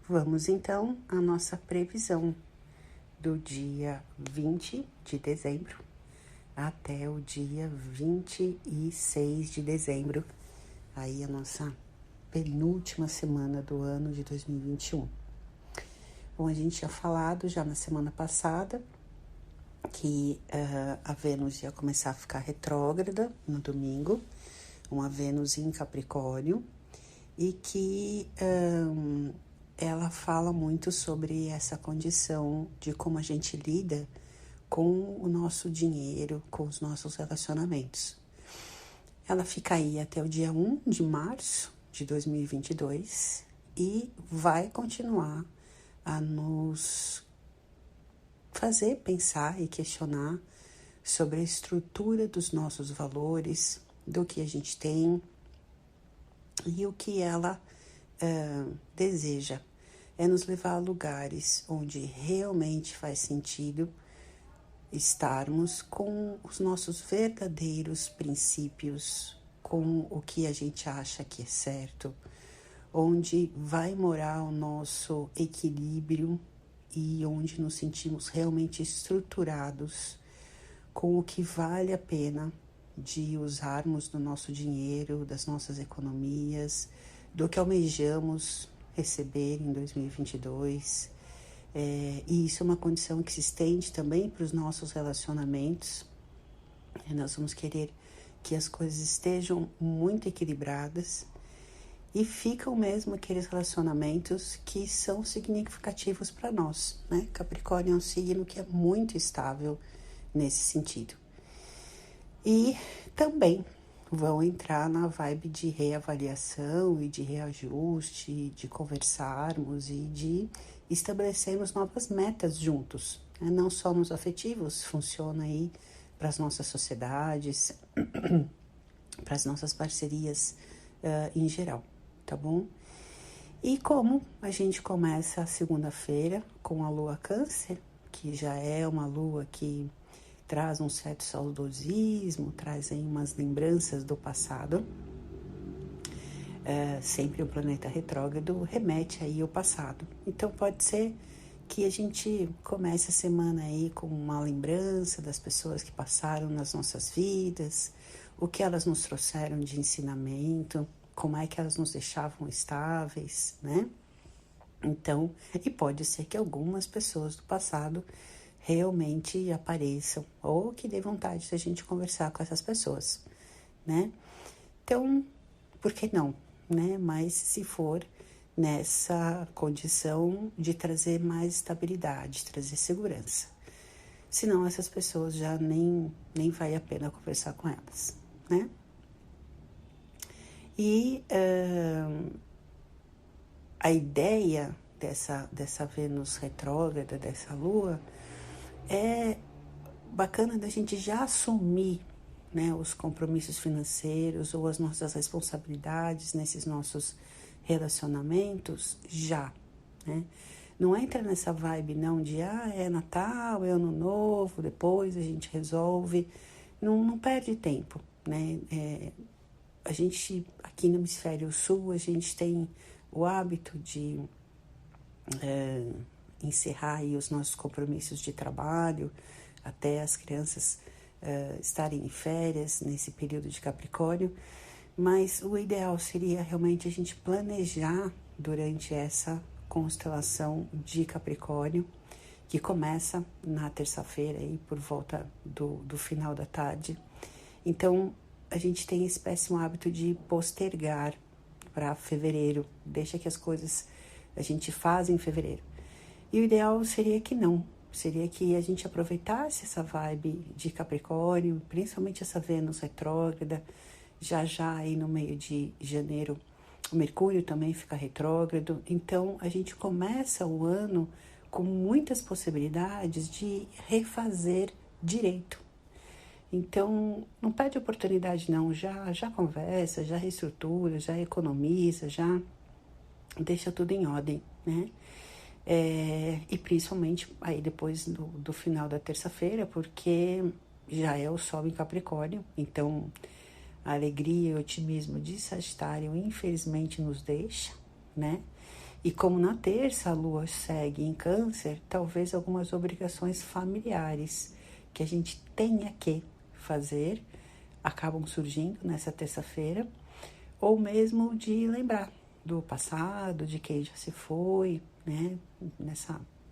Vamos então à nossa previsão do dia 20 de dezembro até o dia 26 de dezembro, aí a nossa penúltima semana do ano de 2021. Bom, a gente tinha falado já na semana passada que a Vênus ia começar a ficar retrógrada no domingo, uma Vênus em Capricórnio, e que ela fala muito sobre essa condição de como a gente lida com o nosso dinheiro, com os nossos relacionamentos. Ela fica aí até o dia 1 de março de 2022 e vai continuar a nos fazer pensar e questionar sobre a estrutura dos nossos valores, do que a gente tem e o que ela deseja. É nos levar a lugares onde realmente faz sentido estarmos com os nossos verdadeiros princípios, com o que a gente acha que é certo, onde vai morar o nosso equilíbrio e onde nos sentimos realmente estruturados com o que vale a pena de usarmos do nosso dinheiro, das nossas economias, do que almejamos receber em 2022. E isso é uma condição que se estende também para os nossos relacionamentos. Nós vamos querer que as coisas estejam muito equilibradas e ficam mesmo aqueles relacionamentos que são significativos para nós, né? Capricórnio é um signo que é muito estável nesse sentido. E também vão entrar na vibe de reavaliação e de reajuste, de conversarmos e de estabelecermos novas metas juntos, né? Não só nos afetivos, funciona aí para as nossas sociedades, para as nossas parcerias em geral, tá bom? E como a gente começa a segunda-feira com a lua Câncer, que já é uma lua que traz um certo saudosismo, traz aí umas lembranças do passado. Sempre o planeta retrógrado remete aí ao passado. Então pode ser que a gente comece a semana aí com uma lembrança das pessoas que passaram nas nossas vidas, o que elas nos trouxeram de ensinamento, como é que elas nos deixavam estáveis, né? Então, e pode ser que algumas pessoas do passado realmente apareçam ou que dê vontade de a gente conversar com essas pessoas, né? Então, por que não, né? Mas se for nessa condição de trazer mais estabilidade, trazer segurança. Senão essas pessoas já nem vale a pena conversar com elas, né? E a ideia dessa Vênus retrógrada, dessa Lua, é bacana da gente já assumir, né, os compromissos financeiros ou as nossas responsabilidades nesses nossos relacionamentos já, né? Não entra nessa vibe não de é Natal, é Ano Novo, depois a gente resolve. Não perde tempo, né? A gente, aqui no Hemisfério Sul, a gente tem o hábito de encerrar aí os nossos compromissos de trabalho, até as crianças estarem em férias nesse período de Capricórnio, mas o ideal seria realmente a gente planejar durante essa constelação de Capricórnio, que começa na terça-feira aí por volta do final da tarde. Então a gente tem esse péssimo hábito de postergar para fevereiro, deixa que as coisas a gente faz em fevereiro. E o ideal seria que não, seria que a gente aproveitasse essa vibe de Capricórnio, principalmente essa Vênus retrógrada, já aí no meio de janeiro o Mercúrio também fica retrógrado, então a gente começa o ano com muitas possibilidades de refazer direito. Então, não perde oportunidade não, já conversa, já reestrutura, já economiza, já deixa tudo em ordem, né? E principalmente aí depois do final da terça-feira, porque já é o Sol em Capricórnio, então a alegria e o otimismo de Sagitário infelizmente nos deixa, né? E como na terça a lua segue em Câncer, talvez algumas obrigações familiares que a gente tenha que fazer acabam surgindo nessa terça-feira, ou mesmo de lembrar do passado, de quem já se foi, né?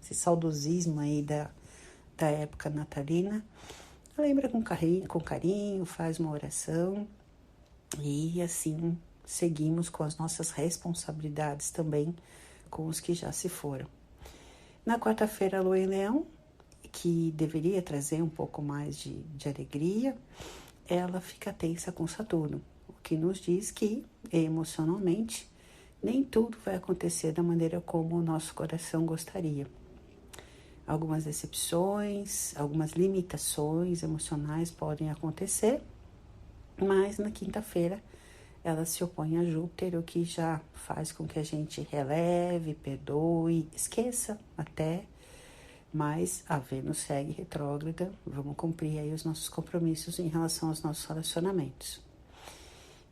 Esse saudosismo aí da época natalina. Lembra com carinho, faz uma oração e assim seguimos com as nossas responsabilidades também com os que já se foram. Na quarta-feira, a lua em Leão, que deveria trazer um pouco mais de alegria, ela fica tensa com Saturno, o que nos diz que, emocionalmente, nem tudo vai acontecer da maneira como o nosso coração gostaria. Algumas decepções, algumas limitações emocionais podem acontecer, mas na quinta-feira ela se opõe a Júpiter, o que já faz com que a gente releve, perdoe, esqueça até, mas a Vênus segue retrógrada, vamos cumprir aí os nossos compromissos em relação aos nossos relacionamentos.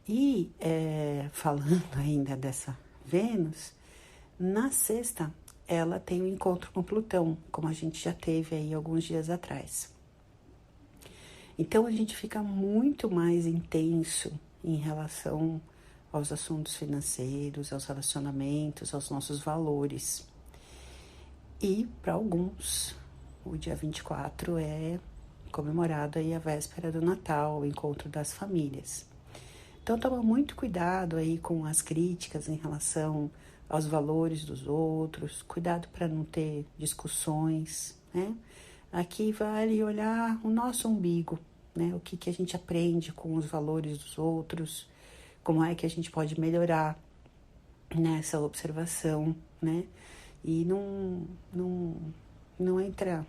E falando ainda dessa Vênus, na sexta ela tem um encontro com Plutão, como a gente já teve aí alguns dias atrás. Então a gente fica muito mais intenso em relação aos assuntos financeiros, aos relacionamentos, aos nossos valores. E para alguns, o dia 24 é comemorado aí a véspera do Natal, o encontro das famílias. Então toma muito cuidado aí com as críticas em relação aos valores dos outros, cuidado para não ter discussões, né? Aqui vale olhar o nosso umbigo, né? O que a gente aprende com os valores dos outros, como é que a gente pode melhorar nessa observação, né? E não entra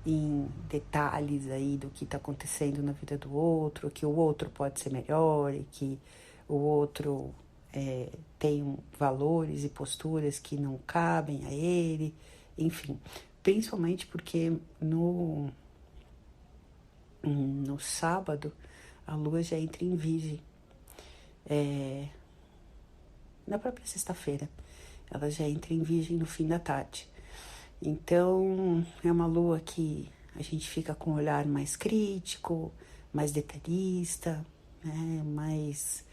em detalhes aí do que está acontecendo na vida do outro, que o outro pode ser melhor e que o outro tem valores e posturas que não cabem a ele, enfim, principalmente porque no sábado a lua já entra em Virgem, na própria sexta-feira ela já entra em Virgem no fim da tarde. Então, é uma lua que a gente fica com um olhar mais crítico, mais detalhista, né? Mais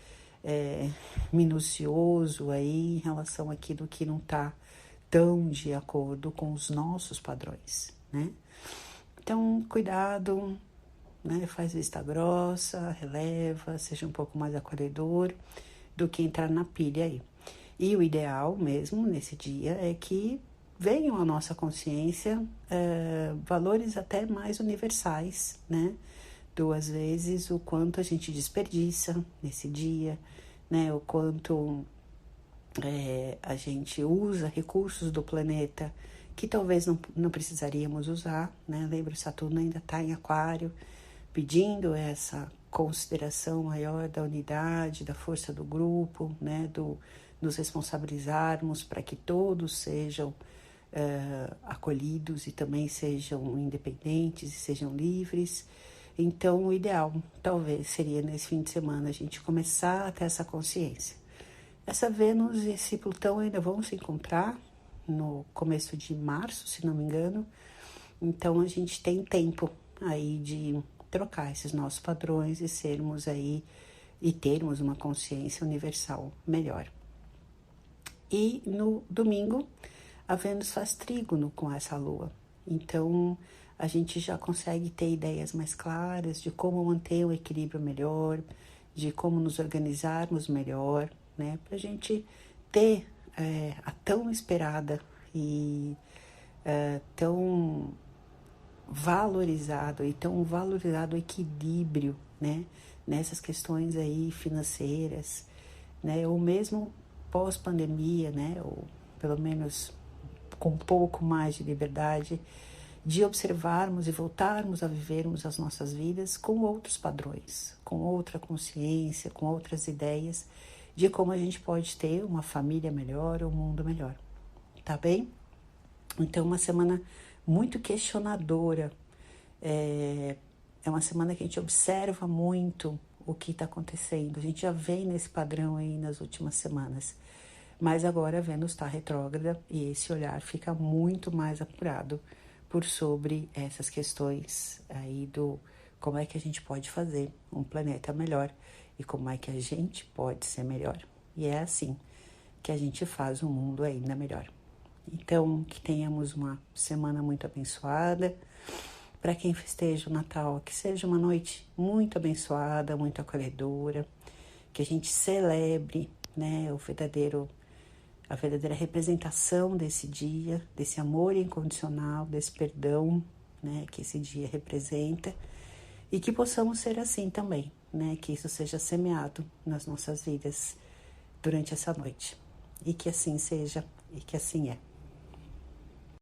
minucioso aí em relação àquilo que não está tão de acordo com os nossos padrões, né? Então, cuidado, né? Faz vista grossa, releva, seja um pouco mais acolhedor do que entrar na pilha aí. E o ideal mesmo nesse dia é que venham à nossa consciência valores até mais universais, né? Às vezes o quanto a gente desperdiça nesse dia, né? O quanto a gente usa recursos do planeta que talvez não precisaríamos usar, né? Lembra, Saturno ainda está em Aquário, pedindo essa consideração maior da unidade, da força do grupo, né? Nos responsabilizarmos para que todos sejam acolhidos e também sejam independentes e sejam livres. Então, o ideal, talvez, seria nesse fim de semana a gente começar a ter essa consciência. Essa Vênus e esse Plutão ainda vão se encontrar no começo de março, se não me engano. Então, a gente tem tempo aí de trocar esses nossos padrões e sermos aí e termos uma consciência universal melhor. E no domingo, a Vênus faz trígono com essa lua. Então, a gente já consegue ter ideias mais claras de como manter um equilíbrio melhor, de como nos organizarmos melhor, né? Para a gente ter a tão esperada e tão valorizado equilíbrio, né? Nessas questões aí financeiras, né? Ou mesmo pós-pandemia, né? Ou pelo menos com um pouco mais de liberdade, de observarmos e voltarmos a vivermos as nossas vidas com outros padrões, com outra consciência, com outras ideias de como a gente pode ter uma família melhor, um mundo melhor, tá bem? Então, uma semana muito questionadora, é uma semana que a gente observa muito o que está acontecendo, a gente já vem nesse padrão aí nas últimas semanas, Mas agora a Vênus está retrógrada e esse olhar fica muito mais apurado por sobre essas questões aí do como é que a gente pode fazer um planeta melhor e como é que a gente pode ser melhor. E é assim que a gente faz um mundo ainda melhor. Então, que tenhamos uma semana muito abençoada. Para quem festeja o Natal, que seja uma noite muito abençoada, muito acolhedora, que a gente celebre, né, a verdadeira representação desse dia, desse amor incondicional, desse perdão, né, que esse dia representa, e que possamos ser assim também, né, que isso seja semeado nas nossas vidas durante essa noite, e que assim seja, e que assim é.